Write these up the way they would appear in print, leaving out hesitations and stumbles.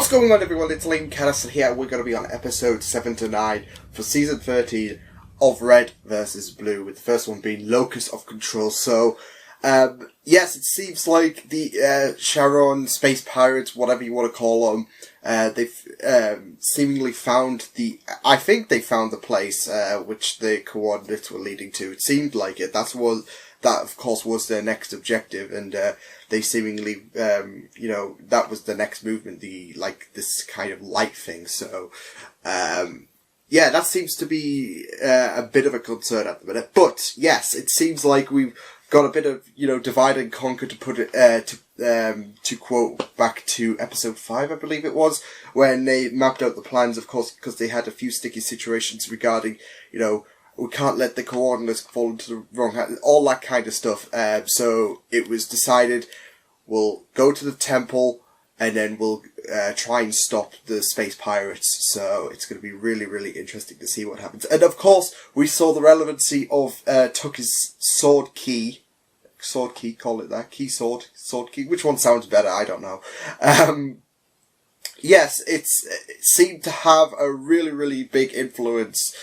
What's going on, everyone? It's Liam Catterson here. We're going to be on episode 7 to 9 for season 13 of Red vs. Blue, with the first one being Locus of Control. So, yes, it seems like the Charon space pirates, whatever you want to call them, they've seemingly found I think they found the place which the coordinates were leading to. It seemed like it. That, of course, was their next objective, and they seemingly, that was the next movement, this kind of light thing. So, yeah, that seems to be a bit of a concern at the minute. But, yes, it seems like we've got a bit of, divide and conquer, to put it, to quote back to episode 5, I believe it was, when they mapped out the plans, of course, because they had a few sticky situations regarding, we can't let the coordinates fall into the wrong hand, all that kind of stuff. So it was decided we'll go to the temple and then we'll try and stop the space pirates. So it's going to be really, really interesting to see what happens. And of course, we saw the relevancy of Tucker's sword key, call it that, sword key. Which one sounds better? I don't know. Yes, it seemed to have a really, really big influence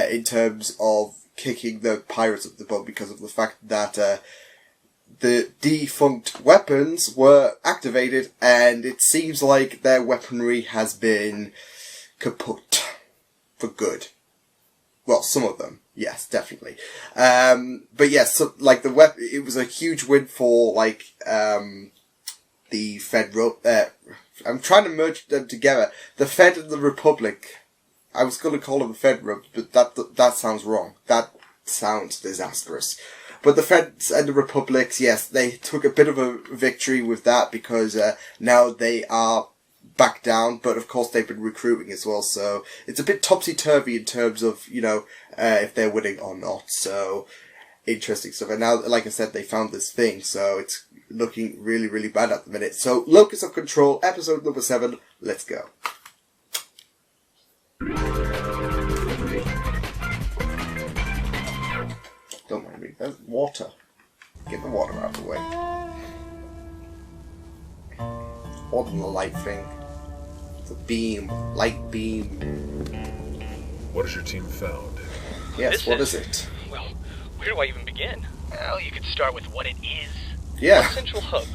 in terms of kicking the pirates up the butt, because of the fact that the defunct weapons were activated, and it seems like their weaponry has been kaput for good. Well, some of them, yes, definitely. But yes, so, it was a huge win for the Federal. I'm trying to merge them together. The Fed and the Republic. I was going to call them the Federal, but that sounds wrong. That sounds disastrous. But the Feds and the Republics, yes, they took a bit of a victory with that, because now they are back down. But of course, they've been recruiting as well, so it's a bit topsy-turvy in terms of, if they're winning or not. So, interesting stuff. And now, like I said, they found this thing, so it's looking really, really bad at the minute. So, Locus of Control, episode number 7, let's go. Don't mind me, there's water. Get the water out of the way. More than the light thing. It's a beam, light beam. What has your team found? Yes, what is it? Well, where do I even begin? Well, you could start with what it is. Yeah. A central hub.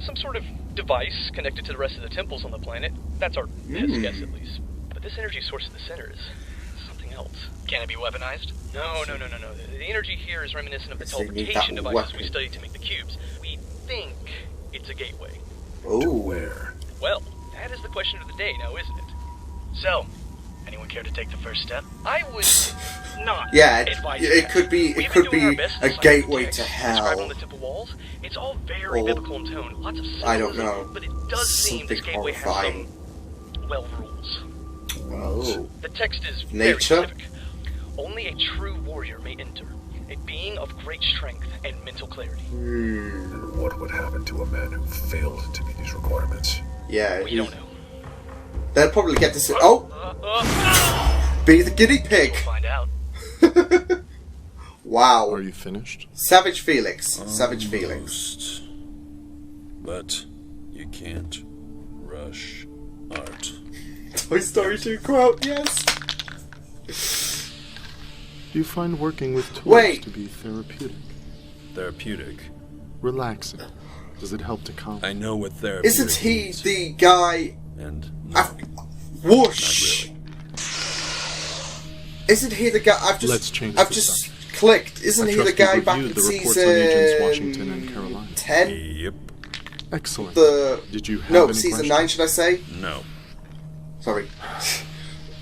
Some sort of device connected to the rest of the temples on the planet. That's our best guess, at least. But this energy source at the center is something else. Can it be weaponized? No. The energy here is reminiscent of the teleportation devices we studied to make the cubes. We think it's a gateway. Oh. To where? Well, that is the question of the day now, isn't it? So, anyone care to take the first step? I would not. Yeah, advise it could be a gateway to described on hell. the temple walls. It's all very biblical in tone. Lots of symbolism, I don't know. but it does seem this gateway has some, rules. Oh. The text is very Nature? specific. Only a true warrior may enter, a being of great strength and mental clarity. And what would happen to a man who failed to meet these requirements? Yeah, We don't know. they'll probably get to say, be the guinea pig. We'll find out. Wow. Are you finished? Savage Felix. Savage Felix. But you can't rush art. Toy Story 2 quote, yes. Do you find working with tools Wait. to be therapeutic? Therapeutic. Relaxing? Does it help to calm? I know what therapeutic Isn't he means. the guy... And no, Whoosh! not really. Isn't he the guy... Let's change I've the just subject. clicked. Isn't I he trust the guy you've back in reviewed the reports on Agents Washington and season... Carolina. 10? Yep. Excellent. Did you have No, any season questions? 9, should I say? No. Sorry.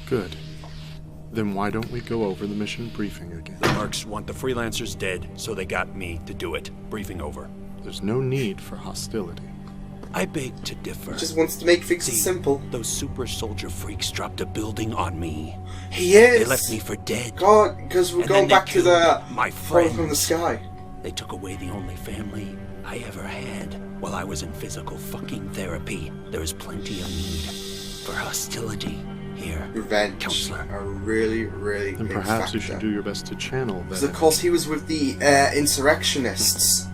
Good. Then why don't we go over the mission briefing again? The Mercs want the freelancers dead, so they got me to do it. Briefing over. There's no need for hostility. I beg to differ. Just wants to make things simple. Those super soldier freaks dropped a building on me. He is! They left me for dead. God, because we're And going then back they to the... killed my Fall from the friends. sky. They took away the only family I ever had while I was in physical fucking therapy. There is plenty of need for hostility here, Revenge. Counselor. A really, really Then big perhaps you factor. should do your best to channel Because that. of course he was with the insurrectionists.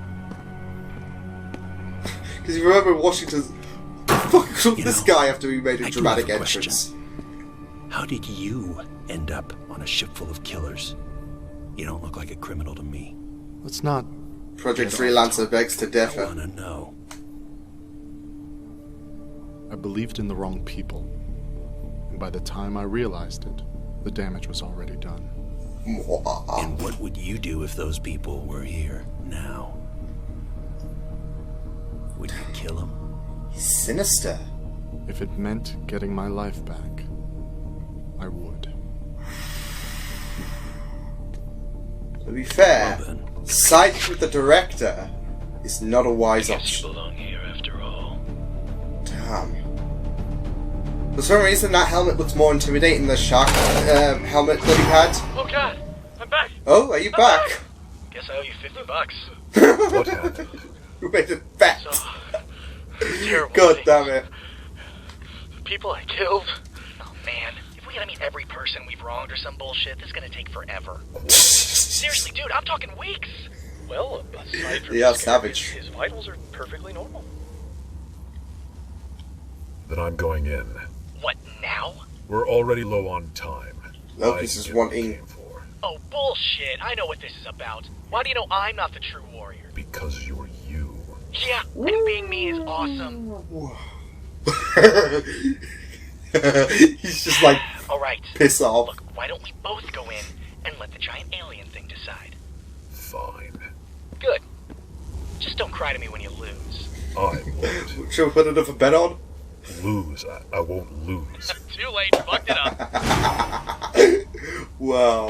Because you remember Washington's fuck up You this know, guy after he made a I do dramatic have a question. entrance? How did you end up on a ship full of killers? You don't look like a criminal to me. Let's not. Project Freelancer begs to I differ. wanna know. I believed in the wrong people. And by the time I realized it, the damage was already done. And what would you do if those people were here now? Would you kill them? He's sinister. If it meant getting my life back, I would. To be fair, Well then. siding with the director is not a wise Guess option. you belong here after all. Damn. For some reason, that helmet looks more intimidating than the shark helmet that he had. Oh god, I'm back. Oh, are you back? Guess I owe you $50. What happened? You made it back. So, terrible. God things. damn it. The people I killed. Oh man, if we gotta meet every person we've wronged or some bullshit, this is gonna take forever. Seriously, dude, I'm talking weeks. Well, aside from Yeah, his savage. his vitals are perfectly normal. Then I'm going in. What now? We're already low on time. Locus I is get what I wanting- came for. Oh bullshit! I know what this is about. Why do you know I'm not the true warrior? Because you're you. Yeah, and being me is awesome. He's just like, All right. piss off. Look, why don't we both go in and let the giant alien thing decide? Fine. Good. Just don't cry to me when you lose. I won't. Should we put another bet on? Lose. I won't lose. Too late. Fucked it up. Wow.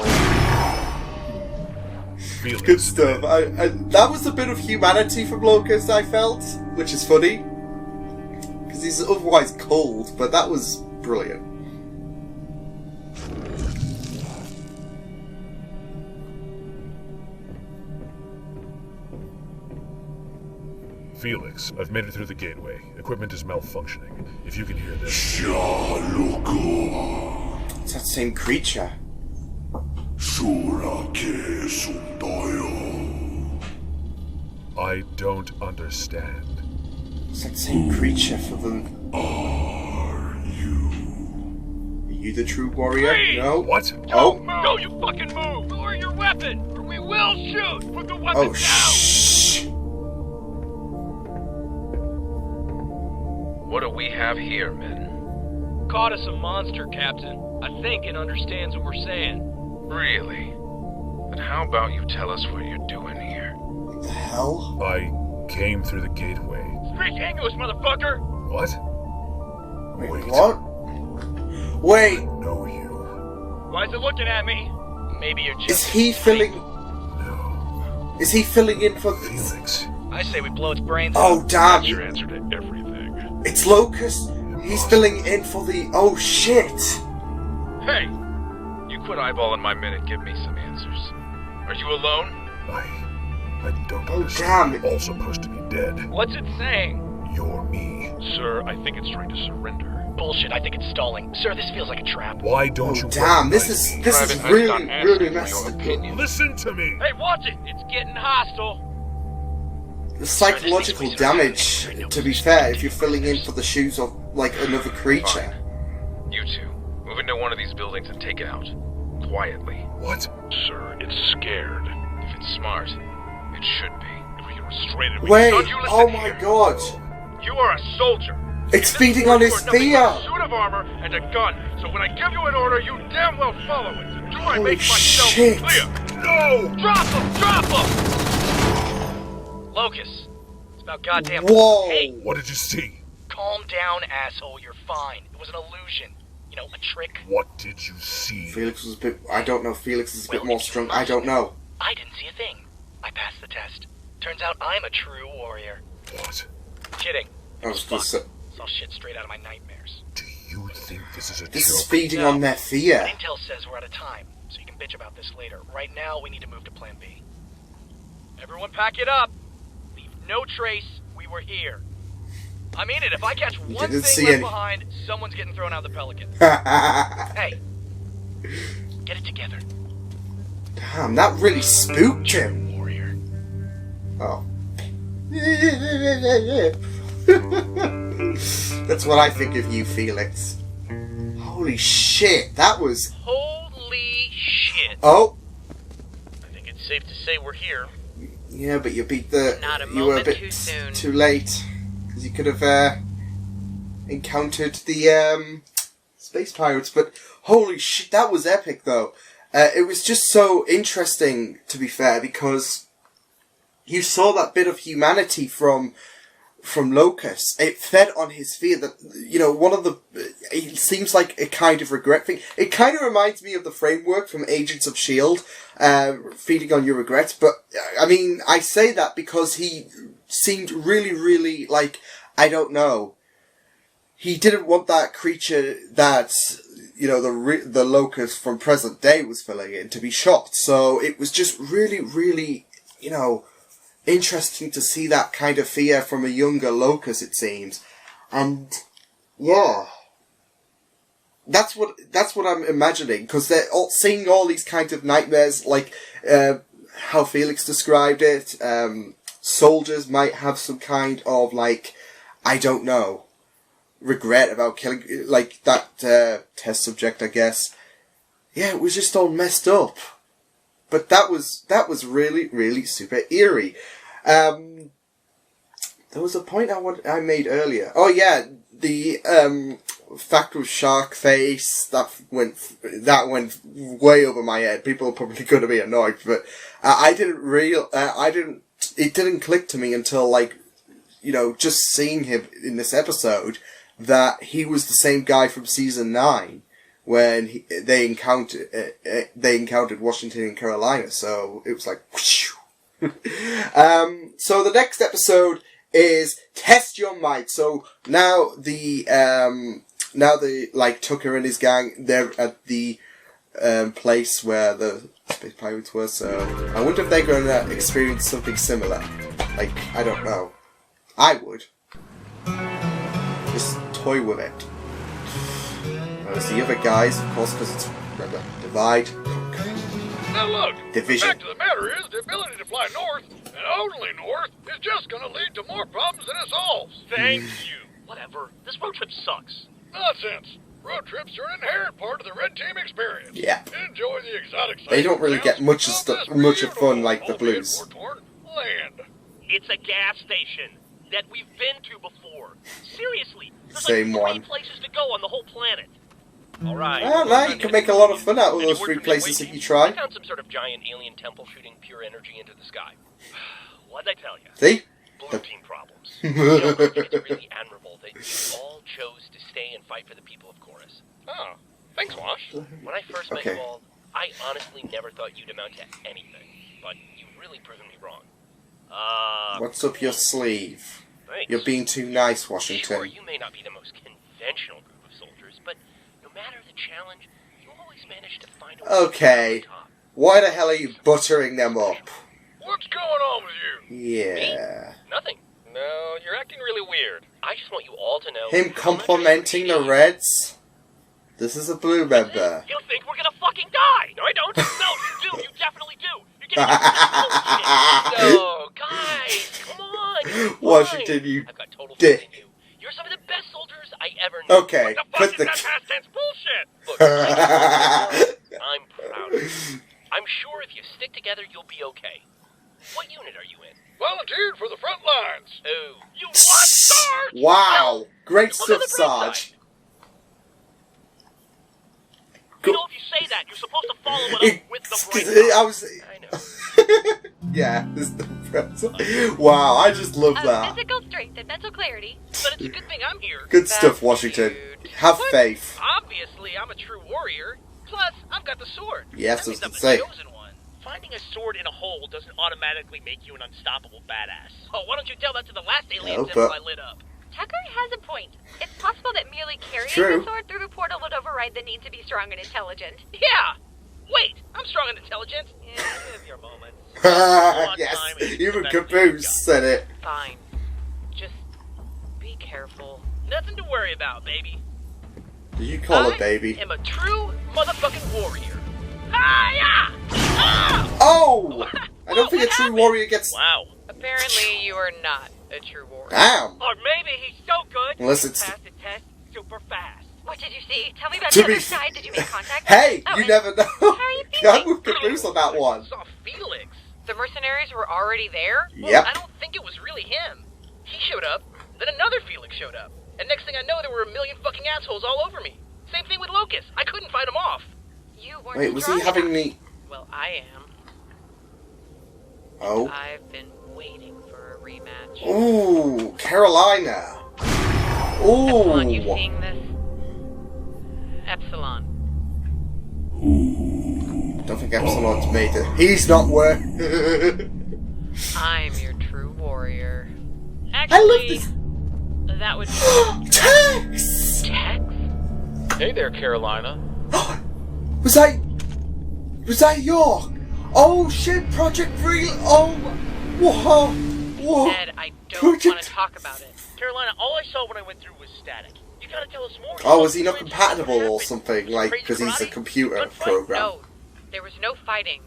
Feelings. Good stuff. That was a bit of humanity from Locus, I felt, which is funny. Because he's otherwise cold, but that was brilliant. Felix, I've made it through the gateway. Equipment is malfunctioning. If you can hear this. It's that same creature. I don't understand. It's that same creature for the... Are you the true warrior? Please! No? What? Oh. Don't you fucking move! Lower your weapon, or we will shoot! Put the weapon Oh, down! shh. What do we have here, men? Caught us a monster, Captain. I think it understands what we're saying. Really? Then how about you tell us what you're doing here? What the hell? I came through the gateway. Speak English, motherfucker! What? Wait, what? Wait, I know you. Why is it looking at me? Maybe you're is just... he filling... No. Is he filling in for... Felix. I say we blow its brains Oh, out. damn. That's your answer to everything. It's Locus. He's filling in for the... Oh, shit. Hey! You quit eyeballing my men and give me some answers. Are you alone? I don't Oh, understand. damn. You're all supposed to be dead. What's it saying? You're me. Sir, I think it's trying to surrender. Bullshit, I think it's stalling. Sir, this feels like a trap. Why don't Oh, you damn. This recognize is... me? This is Private, really, I'm not really asking for messed your up. opinion. Listen to me! Hey, watch it! It's getting hostile. The psychological damage, to be fair, if you're filling in for the shoes of, like, another creature. You two, move into one of these buildings and take it out. Quietly. What? Sir, it's scared. If it's smart, it should be. If we can restrain it, we Wait, Don't you listen oh my here. god. You are a soldier. It's In this feeding war, on you his are nothing fear. but a suit of armor and a gun. So when I give you an order, you damn well follow it. Do I Holy make myself shit. clear? No! Drop him! Drop him! Locus. It's about goddamn... Whoa. Hey, What did you see? calm down, asshole. You're fine. It was an illusion. You know, a trick. What did you see? Felix was a bit... I don't know. Felix is a bit Well, more if you strong. must I don't know. I didn't see a thing. I passed the test. Turns out I'm a true warrior. What? Kidding. I was gonna say... Saw shit straight out of my nightmares. Do you think this is a This is joke? feeding No. on their fear. Intel says we're out of time, so you can bitch about this later. Right now, we need to move to Plan B. Everyone pack it up. Leave no trace. We were here. I mean it. If I catch one didn't thing see left any. behind, someone's getting thrown out of the Pelican. Hey, get it together. Damn, that really spooked him. Warrior. Oh. That's what I think of you, Felix. Holy shit, that was... Holy shit. Oh! I think it's safe to say we're here. Yeah, but you beat the... Not a you were a moment bit too soon. too late. Because you could have encountered the space pirates, but holy shit, that was epic though. It was just so interesting, to be fair, because you saw that bit of humanity from Locus. It fed on his fear that, you know, one of the... It seems like a kind of regret thing. It kind of reminds me of the framework from Agents of S.H.I.E.L.D., feeding on your regrets, but, I mean, I say that because he seemed really, really, like, I don't know. He didn't want that creature that, you know, the Locus from present day was filling in to be shot. So it was just really, really, you know, interesting to see that kind of fear from a younger Locus, it seems. And, yeah. That's what I'm imagining, because they're all seeing all these kinds of nightmares, like, how Felix described it. Soldiers might have some kind of, like, I don't know, regret about killing, like, that, test subject, I guess. Yeah, it was just all messed up. But that was really, really super eerie. There was a point I made earlier. Oh yeah, the, fact with Shark Face, that went way over my head. People are probably going to be annoyed, but, it didn't click to me until, like, you know, just seeing him in this episode, that he was the same guy from season 9 when they encountered Washington and Carolina. So it was like, whoosh. So the next episode is Test Your Might. So now the like Tucker and his gang, they're at the place where the space pirates were. So I wonder if they're going to experience something similar. Like, I don't know. I would. Just toy with it. Whereas the other guys, of course, because it's remember, divide, conquer. Now look, Division. the fact of the matter is, the ability to fly north, and only north, is just gonna lead to more problems than it solves. Thank you. Whatever. This road trip sucks. Nonsense. Road trips are an inherent part of the Red Team experience. Yeah. Enjoy the exotic sights They don't really and get sounds much of fun beautiful, like the albeit Blues. war-torn land. It's a gas station that we've been to before. Seriously, there's Same like 3 one. places to go on the whole planet. All right. Well, now you can make a lot of fun out of those 3 places if you try. I found some sort of giant alien temple shooting pure energy into the sky. What'd I tell you? See? Blue team problems. You know, I think it's really admirable that you all chose to stay and fight for the people of Chorus. Oh, thanks, Wash. When I first met Okay. you all, I honestly never thought you'd amount to anything. But you've really proven me wrong. What's up your sleeve? Thanks. You're being too nice, Sure, Washington. you may not be the most conventional group of soldiers, but no matter the challenge, you always manage to find a way Okay. to the top. Why the hell are you buttering them up? What's going on with you? Yeah. Nothing. No, you're acting really weird. I just want you all to know... Him complimenting the Reds? This is a Blue member. You think we're gonna fucking die? No, I don't. No, you do. You definitely do. You're getting into bullshit. No, guys, come on. You're fine. Washington, you I've got total dick. faith in you. You're some of the best soldiers I ever knew. Okay, What the put fuck the- is that past tense bullshit? Look, I'm proud of you. I'm sure if you stick together, you'll be okay. What unit are you in? Volunteered for the front lines. Oh, you what, Sarge? Wow. Great Look at stuff, the bright Sarge. side. You know, if you say that, you're supposed to follow it up with the bright side. I was... I know. Yeah, this is the present. Wow, I just love that. Physical strength and mental clarity. But it's a good thing I'm here. Good stuff, Washington. Have faith. Obviously, I'm a true warrior. Plus, I've got the sword. Yes, That means I I'm was the gonna say. chosen one. Finding a sword in a hole doesn't automatically make you an unstoppable badass. Oh, why don't you tell that to the last alien No, symbol but- I lit up? Tucker has a point. It's possible that merely carrying True. the sword through the portal would override the need to be strong and intelligent. Yeah! Wait, I'm strong and intelligent. Yeah, you have your moments. One Yes, time is even the best Caboose you've got. said it. Fine. Just be careful. Nothing to worry about, baby. Do you call I her baby? am a true motherfucking warrior. Hiya! Ah! Oh! I don't Whoa, think a what true happened? warrior gets... Wow. Apparently, you are not a true warrior. Damn! Or maybe he's so good, Unless he it's- passed the test super fast. What did you see? Tell me about To the be other f- side. Did you make contact? Hey, Oh, you and never know. How are you I'm feeling? with Caboose on that one. Saw Felix. The mercenaries were already there? Well, Yep. I don't think it was really him. He showed up, then another Felix showed up. And next thing I know, there were a million fucking assholes all over me. Same thing with Locus. I couldn't fight him off. You weren't Wait, was he strong having enough. me? Well, I am. Oh. I've been waiting for a rematch. Ooh, Carolina. Epsilon, you Ooh. seeing this? Epsilon. Don't think Epsilon's made it. He's not worth. I'm your true warrior. I love Actually, this. that would be Tex! Tex. Hey there, Carolina. Was that York? Oh shit, Project Real. Oh, whoa, whoa. Said I don't Project- want to talk about it. Carolina, all I saw when I went through was static. You gotta tell us more. Oh, was he not compatible or something? Like, Crazy because he's a karate? computer Gunfight? program. No, there was no fighting.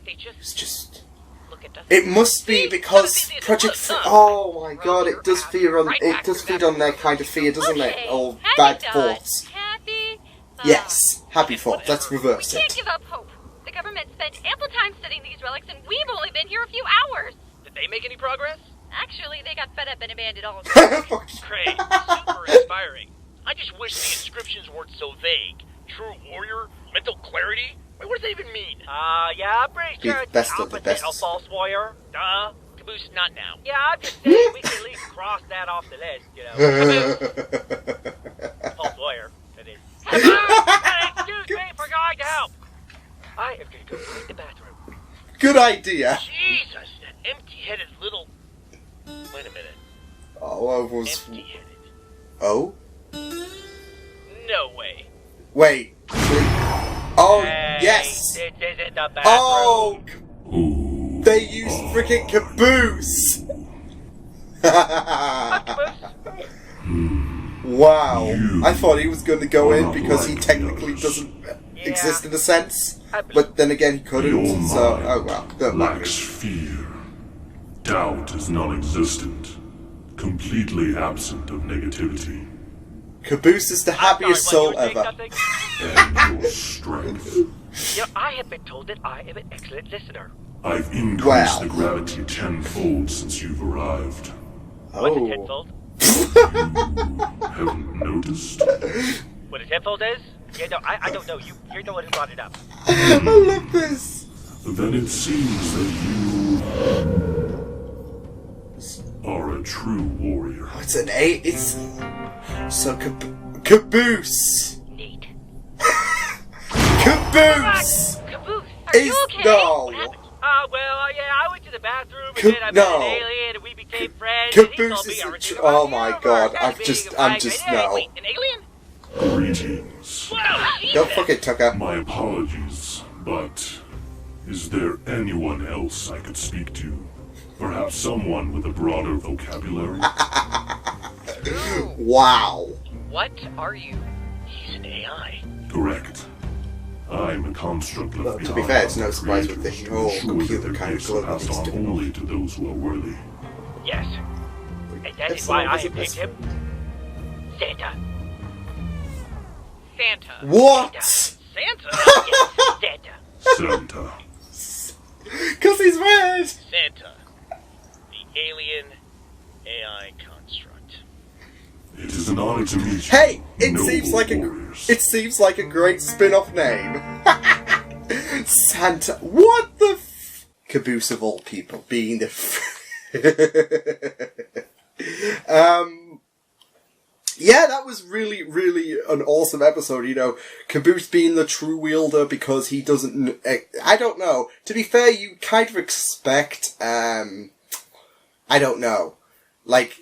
They just It's just. look at us. It must be because See, Project. look, Oh my god, your it does ass feed on. right It back does to feed that on their kind of fear, doesn't Okay, it? All happy bad thoughts. thoughts. Happy thoughts. Yes, happy thoughts. Let's We reverse can't it. give up hope. The government spent ample time studying these relics, and we've only been here a few hours. Did they make any progress? Actually, they got fed up and abandoned all of it. Fuck. Great, super inspiring. I just wish the inscriptions weren't so vague. True warrior? Mental clarity? Wait, what does that even mean? Yeah, I'm pretty Be sure it's best the of the opposite best. of false warrior. Duh. Caboose, not now. Yeah, I'm just saying we can at least cross that off the list, you know. False warrior, that is. Hey, excuse me for going to help. I am gonna go clean the bathroom. Good idea. Jesus, that empty-headed little... Wait a minute. Oh, I was. Empty-headed. Oh? No way. Wait. Oh, Hey, yes! This isn't the bathroom. Oh! They used freaking Caboose! Wow. I thought he was going to go in because he technically doesn't exist in a sense. But then again, he couldn't, so... Oh well. Don't mind. Lacks fear. Doubt is non-existent. Completely absent of negativity. Caboose is the happiest soul Sorry, what, ever. you were saying And your strength. something? You know, I have been told that I am an excellent listener. I've increased Wow. the gravity tenfold since you've arrived. What's a Oh. tenfold? Haven't noticed? What a tenfold is? Yeah, no, I don't know. You're the one who brought it up. I love this! Then it seems that you are a true warrior. Oh, it's an 8. It's... So, Caboose! Neat. Caboose! Caboose, are Is... you okay? No! Yeah, I went to the bathroom and Ca- then I met no. an alien and we became friends. And he Caboose told me is everything a about oh the my universe god, and being I'm like just, an no. alien. An alien? Greetings. Don't fuck it, Tucker. My apologies, but is there anyone else I could speak to? Perhaps someone with a broader vocabulary? Wow. What are you? He's an AI. Correct. I'm a construct left Well, to be behind fair, it's no by surprise with the creators to whole ensure computer that their kind of gifts are global passed on system. only to those who are worthy. Yes. And that is Excellent, why I isn't have named this- him Santa. Santa. What? Santa? Yes, Santa. Santa. Because he's red! Santa. The alien AI construct. It is an honor to meet you. Hey! It noble seems like warriors. it seems like a great spin-off name. Santa. What the Caboose of all people being the yeah, that was really, really an awesome episode, you know. Caboose being the true wielder because he doesn't... I don't know. To be fair, you kind of expect... I don't know. Like...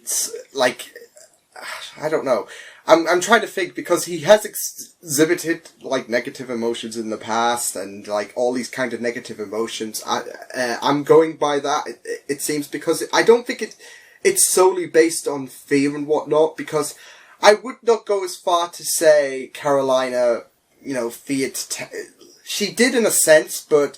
I don't know. I'm trying to think because he has exhibited like negative emotions in the past and like all these kind of negative emotions. I'm going by that. It seems because I don't think it's solely based on fear and whatnot, because I would not go as far to say Carolina, you know, feared. She did in a sense, but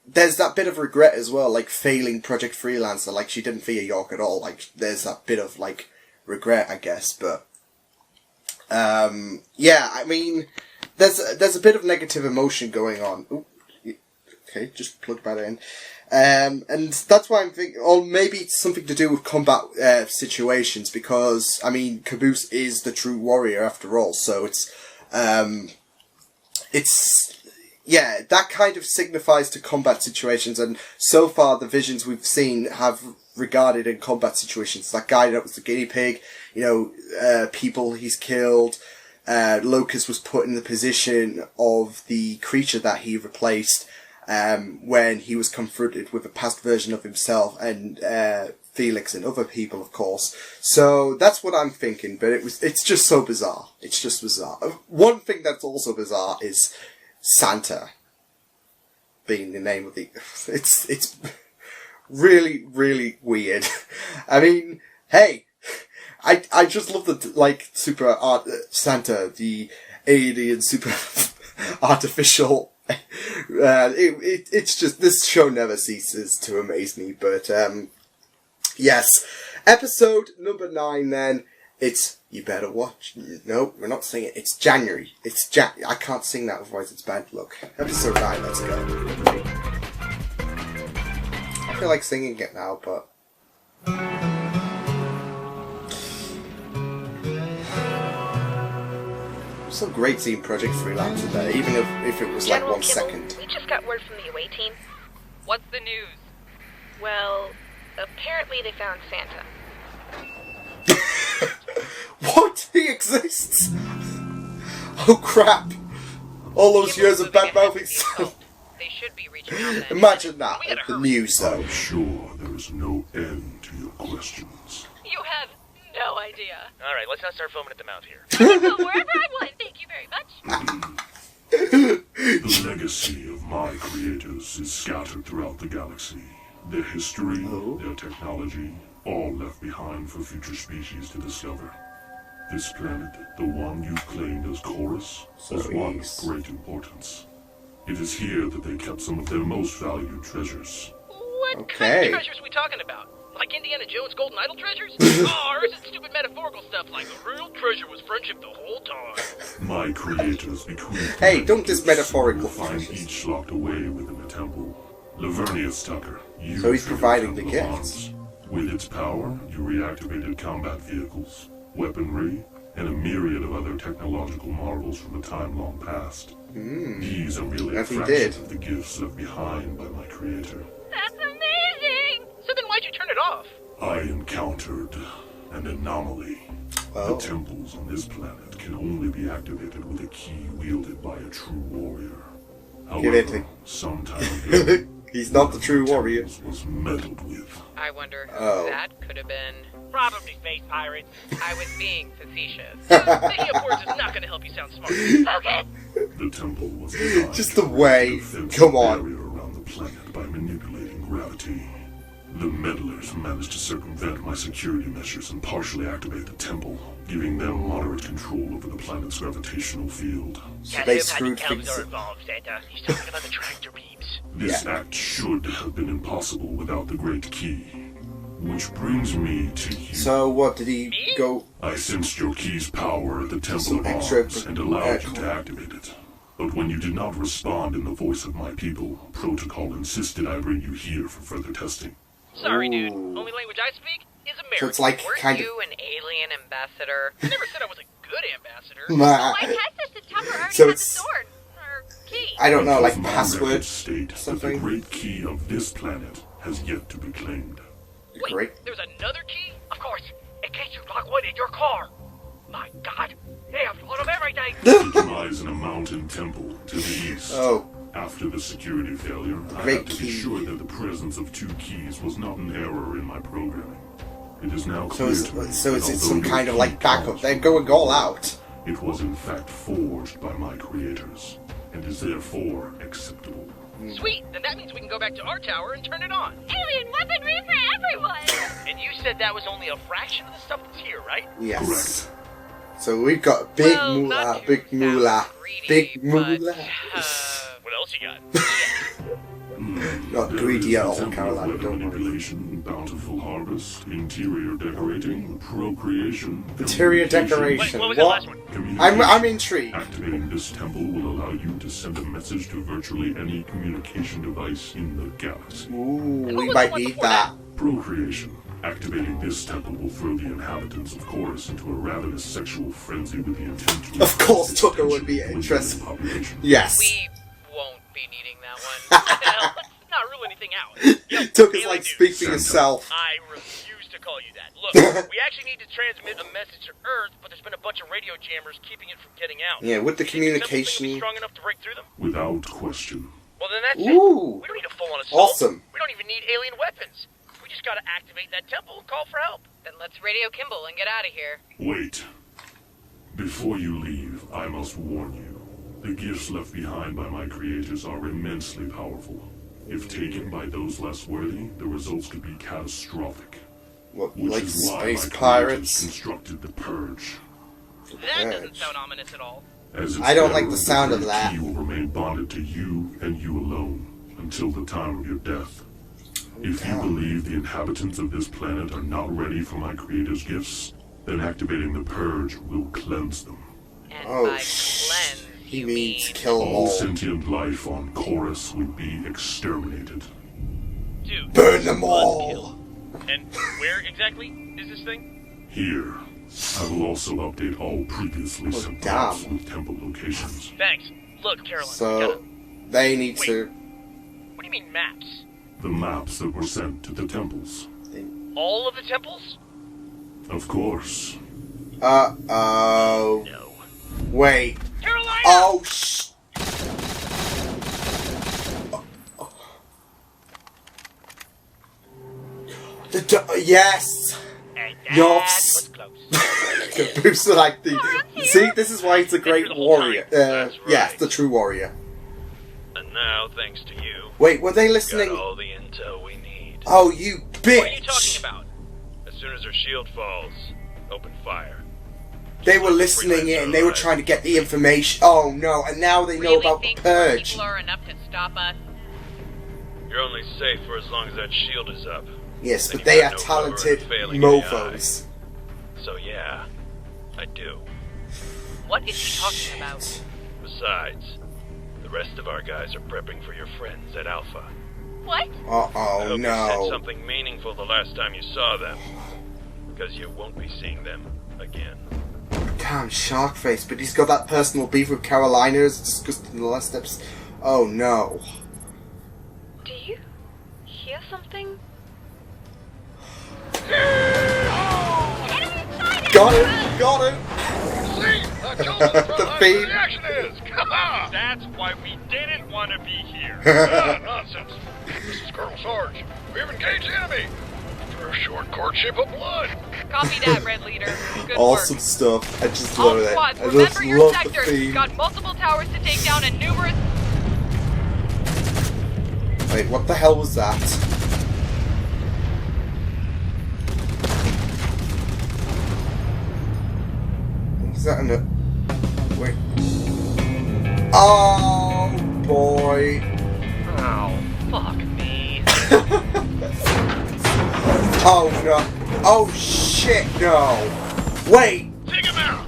there's that bit of regret as well, like failing Project Freelancer. Like, she didn't fear York at all. Like, there's that bit of like regret, I guess. But yeah, I mean, there's a bit of negative emotion going on. Ooh, okay, just plug that in. And that's why I'm thinking, or maybe it's something to do with combat situations, because, I mean, Caboose is the true warrior after all, so yeah, that kind of signifies to combat situations, and so far the visions we've seen have regarded in combat situations. That guy that was the guinea pig, people he's killed, Locus was put in the position of the creature that he replaced, when he was confronted with a past version of himself, and Felix and other people, of course. So that's what I'm thinking, but it's just so bizarre. It's just bizarre. One thing that's also bizarre is Santa being the name of the... It's really, really weird. I mean, hey, I just love the, like, super art... Santa, the alien super artificial... it's just, this show never ceases to amaze me, but yes, episode number 9 then, it's You Better Watch. No, we're not singing it, it's January. I can't sing that, otherwise it's bad luck. Episode 9, let's go. I feel like singing it now, but... So great seeing Project Freelancer there, even if it was General like 1 second. We just got word from the away team. What's the news? Well, apparently they found Santa. What? He exists? Oh crap! All those years of bad mouthing stuff. They should be reaching out then. Imagine that at the news though. I'm sure there is no end to your questions. You have no idea. All right, let's not start foaming at the mouth here. I can go wherever I want, thank you very much. The legacy of my creators is scattered throughout the galaxy. Their history, their technology, all left behind for future species to discover. This planet, the one you've claimed as Chorus, is one of great importance. It is here that they kept some of their most valued treasures. What kind of treasures are we talking about? Like Indiana Jones' Golden Idol treasures? Or is it stupid metaphorical stuff like the real treasure was friendship the whole time? My creators bequeathed... Hey, don't just metaphorical find treasures. each locked away within a temple. Lavernius Tucker, you... So he's providing the figured out gifts. bonds. With its power, you reactivated combat vehicles, weaponry, and a myriad of other technological marvels from a time long past. These are merely a fraction of the gifts left behind by my creator. That's amazing! So then why'd you turn it off? I encountered an anomaly. The temples on this planet can only be activated with a key wielded by a true warrior. However, some time ago, he's not the true warrior. Was meddled with. I wonder who that could have been. Probably space pirates. I was being facetious. Making up words is not going to help you sound smart. Okay. The temple was designed Just the way. to Come on. barrier around the planet by manipulating gravity. The meddlers managed to circumvent my security measures and partially activate the temple, giving them moderate control over the planet's gravitational field. So they screwed things are involved, Santa. He's talking about the tractor beams. This act should have been impossible without the Great Key. Which brings me to you. So what, did he go... I sensed your key's power at the Temple of Arms and allowed you to activate it. But when you did not respond in the voice of my people, Protocol insisted I bring you here for further testing. Sorry, dude. Only language I speak is American. So it's like Weren't kind you an alien ambassador? I never said I was a good ambassador. Why test this? Tucker already So has it's... the sword. Or key. I don't know, like My password records state something? that the Great Key of this planet has yet to be claimed. Wait, Great. there's another key? Of course, in case you lock one in your car. My God, they have thought of everything. It lies in a mountain temple to the east. Oh. After the security failure, I Great had to key. be sure that the presence of 2 keys was not an error in my programming. It is now So clear is to me it that some although kind your of like key backup? comes They're from going me, all out. It was in fact forged by my creators, and is therefore acceptable. Sweet, then that means we can go back to our tower and turn it on. Alien weaponry for everyone! And you said that was only a fraction of the stuff that's here, right? Yes. Correct. So we've got big Well, moolah, not to big moolah, sound greedy, big but, moolah. What else you got? not There greedy is at the all, temple of Caroline, weather don't worry. manipulation, bountiful harvest, interior decorating, procreation, Interior communication. decoration. What was that last one? I'm intrigued. Activating this temple will allow you to send a message to virtually any communication device in the galaxy. Ooh, we was the might one need before that. Procreation. Activating this temple will throw the inhabitants of Chorus into a ravenous sexual frenzy with the intent to... Of course, its Tucker would be attention interested. within the population. Yes. We won't be needing that one. Hell, let's not rule anything out. Yo, Tucker's alien like, dude, speak for yourself. I refuse to call you that. Look, we actually need to transmit a message to Earth, but there's been a bunch of radio jammers keeping it from getting out. Yeah, with the Do you think the temple thing will be communication. strong enough to break through them? Without question. Well, then that's it. Ooh. We don't need a full-on assault. Awesome. We don't even need alien weapons. We just gotta activate that temple and call for help. Then let's radio Kimball and get out of here. Wait. Before you leave, I must warn you. The gifts left behind by my creators are immensely powerful. If taken by those less worthy, the results could be catastrophic. What, Which like is why space my creators pirates? constructed the Purge. That doesn't sound ominous at all. As its I don't like bearer, the sound of great that. key will remain bonded to you and you alone until the time of your death. If you believe the inhabitants of this planet are not ready for my creator's gifts, then activating the Purge will cleanse them. And Oh, by cleanse, he you means mean... kill them All all. sentient life on Chorus will be exterminated. Dude. Burn them all. And where exactly is this thing? Here, I will also update all previously sent damn. maps with temple locations. Thanks. Look, Caroline. So, they need to... What do you mean maps? The maps that were sent to the temples. All of the temples? Of course. Uh-oh. No. Wait. Carolina! Oh, yes! And Yes! was close. Bruce like the... See, this is why he's a great the whole warrior. time. That's Yes, right. the true warrior. And now, thanks to you, Wait, were they got listening? all the intel we need. Oh, you bitch! What are you talking about? As soon as their shield falls, open fire. They were listening in, they were trying to get the information. Oh no, and now they know really about the think purge. people are enough to stop us? You're only safe for as long as that shield is up. Yes, Then but you they got are no cover and talented failing in the mofos. So yeah, I do. What is he talking about? Besides, the rest of our guys are prepping for your friends at Alpha. What? I Uh-oh, hope you said no. something meaningful the last time you saw them. Because you won't be seeing them again. Damn, Sharkface, but he's got that personal beef with Carolina as discussed in the last episode. Oh no. Do you hear something? Got him! Got him! The feed. action is! That's why we didn't want to be here. Nonsense. This is Colonel Sarge. We have engaged the enemy. For a short courtship of blood. Copy that, Red Leader. Good Awesome work. stuff. I just All love it. squads, I just remember your love the sectors. theme. Got multiple towers to take down and numerous... Wait, what the hell was that? Was that in a... Wait. Oh, boy. Oh, fuck me. Oh, no. Oh, shit, no. Wait. Take him out!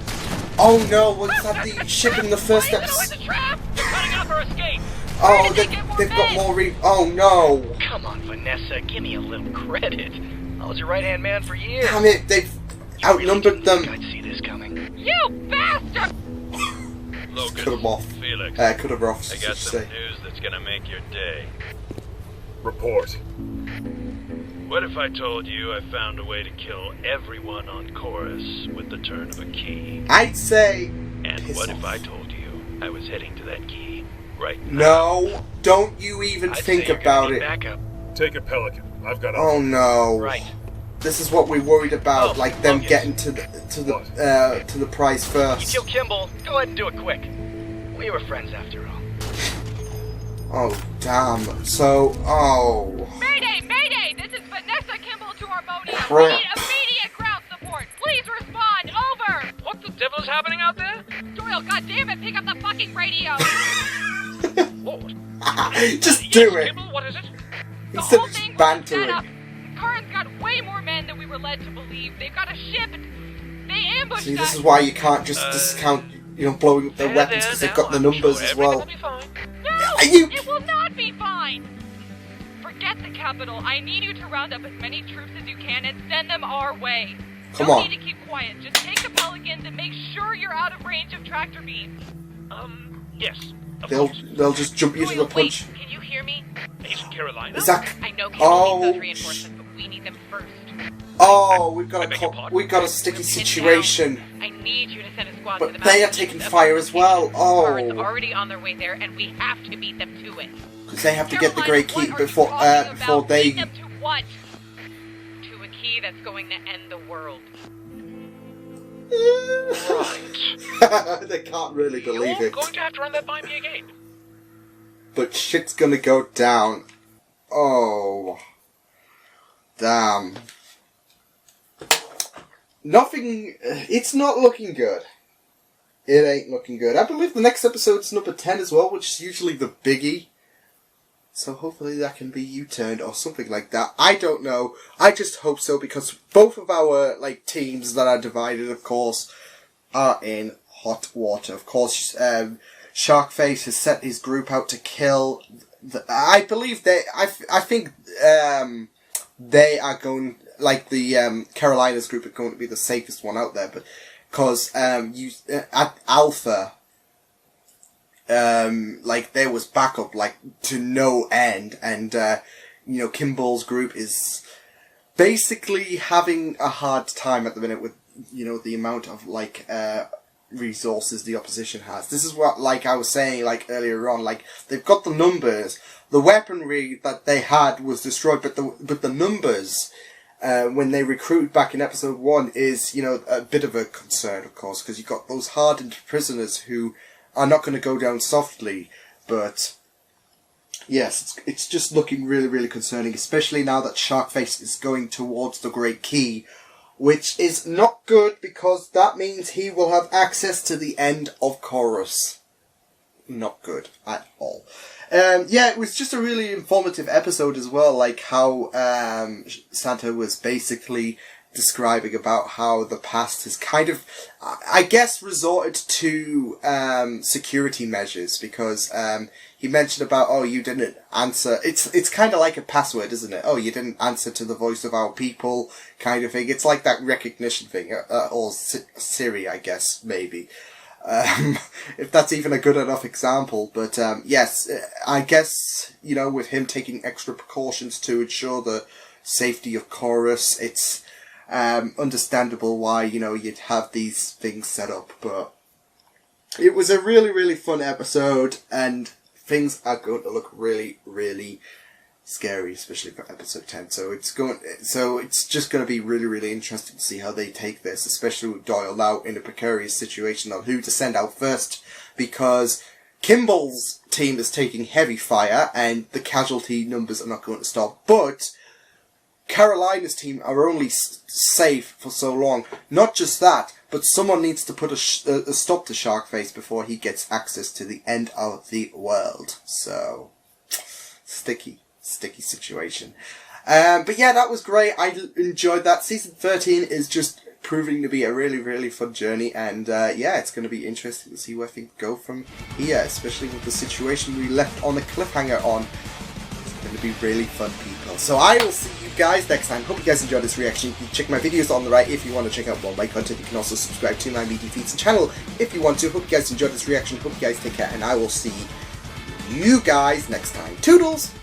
Oh, no. Was that the ship in the first Why is it always episode? a trap? They're cutting off our escape. Oh, did they get more they've got men? more Oh, no. Come on, Vanessa, give me a little credit. I was your right-hand man for years. Damn it. They've outnumbered them. I'd see this coming. You bastard! Locus, Cut him off. Felix, Cut him off, I should got some say. news that's gonna make your day. Report. What if I told you I found a way to kill everyone on Chorus with the turn of a key? I'd say... And Piss what off. if I told you I was heading to that key right now? No. Don't you even I'd think say you're about gonna need it. Backup. Take a Pelican. I've got Oh, no. Right. This is what we worried about, Oh, like them Locus. getting to the prize You first. kill Kimball. Go ahead and do it quick. We were friends after all. Oh damn! So Mayday! Mayday! This is Vanessa Kimball to Harmonia. Crap. We need immediate ground support. Please respond. Over. What the devil is happening out there? Doyle, goddammit, pick up the fucking radio. Lord. just do it. Kimball, what is it? The Instead whole of just thing was a bantering. setup. Karen's got way more men than we were led to believe. They've got a ship. They ambushed See, us. this is why you can't just discount, blowing up their weapons, because they've got the numbers as well. No, You... it will not be fine. Forget the capital. I need you to round up as many troops as you can and send them our way. Come Don't on. need to keep quiet. Just take the Pelicans and make sure you're out of range of tractor beams. Yes. They'll just jump you to the punch. Can you hear me? Agent Carolina? Is that... I know Kate Oh, needs those reinforcements, but we need them first. Oh, we've got a sticky situation. I need you to send a squad But to the they are mountains taking of fire as well. Karen's Oh, already on their way there, and we have to beat them to it. because they have to get the Carolina, Great Key what are you before talking they. about? Beat them to what? To a key that's going to end the world. They can't really believe You're it. going to have to run that by me again. But shit's gonna go down. Oh, damn. Nothing. It's not looking good. It ain't looking good. I believe the next episode's number 10 as well, which is usually the biggie. So hopefully that can be U-turned or something like that. I don't know. I just hope so, because both of our teams that are divided, of course, are in hot water. Of course, Sharkface has set his group out to kill. I believe I think they are going. The Carolinas group are going to be the safest one out there, but because at Alpha. There was backup, to no end, and, Kimball's group is basically having a hard time at the minute with, the amount of, resources the opposition has. This is what, I was saying, earlier on, they've got the numbers, the weaponry that they had was destroyed, but the numbers, when they recruited back in episode 1 is, a bit of a concern, of course, because you've got those hardened prisoners who are not going to go down softly, but yes, it's just looking really, really concerning, especially now that Sharkface is going towards the Great Key, which is not good because that means he will have access to the end of Chorus. Not good at all. It was just a really informative episode as well, how Santa was basically describing about how the past has kind of, I guess, resorted to security measures, because he mentioned about, you didn't answer. It's kind of like a password, isn't it? You didn't answer to the voice of our people, kind of thing. It's like that recognition thing, or Siri, I guess, maybe. If that's even a good enough example. But yes, I guess, with him taking extra precautions to ensure the safety of Chorus, it's understandable why, you'd have these things set up, but it was a really, really fun episode, and things are going to look really, really scary, especially for episode 10, so it's just going to be really, really interesting to see how they take this, especially with Doyle now in a precarious situation on who to send out first, because Kimball's team is taking heavy fire, and the casualty numbers are not going to stop, but Carolina's team are only safe for so long. Not just that, but someone needs to put a stop to Sharkface before he gets access to the end of the world. So, sticky situation. But yeah, that was great. I enjoyed that. Season 13 is just proving to be a really, really fun journey, and it's going to be interesting to see where things go from here, especially with the situation we left on a cliffhanger on. Going to be really fun, people. So I will see you guys next time. Hope you guys enjoyed this reaction. You can check my videos on the right if you want to check out more of my content. You can also subscribe to my Media Feeds channel if you want to. Hope you guys enjoyed this reaction. Hope you guys take care, and I will see you guys next time. Toodles!